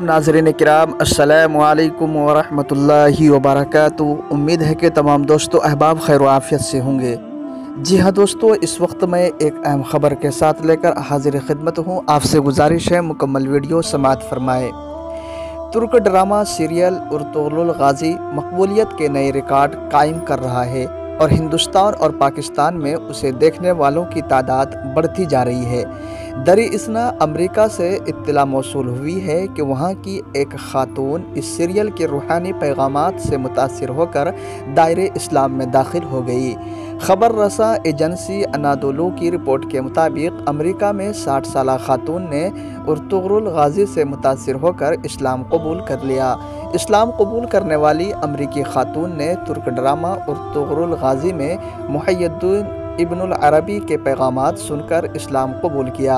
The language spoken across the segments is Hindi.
तमाम नाज़रीन किराम अस्सलामु अलैकुम वरहमतुल्लाहि वबरकातुहू। उम्मीद है कि तमाम दोस्तों अहबाब खैर आफियत से होंगे। जी हाँ दोस्तों, इस वक्त मैं एक अहम ख़बर के साथ लेकर हाजिर खिदमत हूँ। आपसे गुजारिश है मुकम्मल वीडियो समाअत फरमाएँ। तुर्क ड्रामा सीरियल उर्तुगरुल गाज़ी मकबूलियत के नए रिकॉर्ड कायम कर रहा है और हिंदुस्तान और पाकिस्तान में उसे देखने वालों की तादाद बढ़ती जा रही है। दरअसल अमेरिका से इत्तला मौसूल हुई है कि वहाँ की एक खातून इस सीरियल के रूहानी पैगामात से मुतासिर होकर दायरे इस्लाम में दाखिल हो गई। खबर रसा एजेंसी अनादोलू की रिपोर्ट के मुताबिक अमेरिका में 60 साला खातून ने उर्तुगरुल गाज़ी से मुतासिर होकर इस्लाम कबूल कर लिया। इस्लाम कबूल करने वाली अमरीकी खातून ने तुर्क ड्रामा उर्तुगरुल गाज़ी में मुहय्यिद्दीन इब्नुल अरबी के पैगामात सुनकर इस्लाम कबूल किया।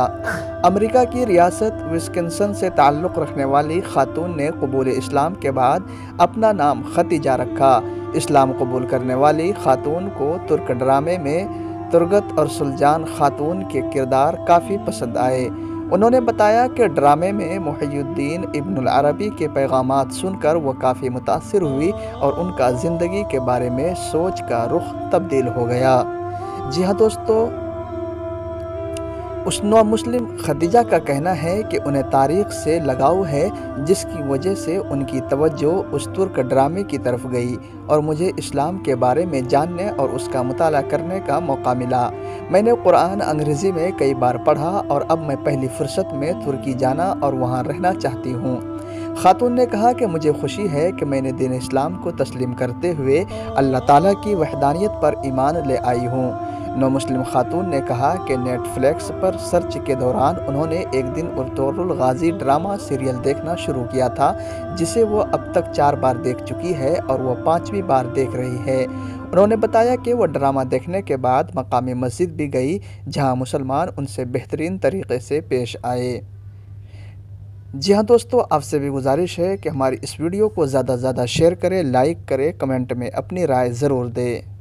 अमेरिका की रियासत विस्कन्सन से ताल्लुक़ रखने वाली खातून ने कबूल इस्लाम के बाद अपना नाम खतीजा रखा। इस्लाम कबूल करने वाली खातून को तुर्क ड्रामे में तुर्गत और सुलजान खातून के किरदार काफ़ी पसंद आए। उन्होंने बताया कि ड्रामे में मुहय्यिद्दीन इब्नुल अरबी के पैगामात सुनकर वह काफ़ी मुतासिर हुई और उनका ज़िंदगी के बारे में सोच का रुख तब्दील हो गया। जी हाँ दोस्तों, उस नौ मुस्लिम खदीजा का कहना है कि उन्हें तारीख़ से लगाव है, जिसकी वजह से उनकी तवज्जो उस तुर्क ड्रामे की तरफ गई और मुझे इस्लाम के बारे में जानने और उसका मुताला करने का मौका मिला। मैंने कुरान अंग्रेज़ी में कई बार पढ़ा और अब मैं पहली फुर्सत में तुर्की जाना और वहाँ रहना चाहती हूँ। खातून ने कहा कि मुझे खुशी है कि मैंने दीन इस्लाम को तस्लीम करते हुए अल्लाह ताला की वहदानियत पर ईमान ले आई हूँ। नौ मुस्लिम खातून ने कहा कि नेटफ्लिक्स पर सर्च के दौरान उन्होंने एक दिन उर्तुगरुल गाज़ी ड्रामा सीरियल देखना शुरू किया था, जिसे वो अब तक 4 बार देख चुकी है और वह 5वीं बार देख रही है। उन्होंने बताया कि वह ड्रामा देखने के बाद मकामी मस्जिद भी गई, जहां मुसलमान उनसे बेहतरीन तरीके से पेश आए। जी हाँ दोस्तों, आपसे भी गुजारिश है कि हमारी इस वीडियो को ज़्यादा से ज़्यादा शेयर करें, लाइक करें, कमेंट में अपनी राय ज़रूर दें।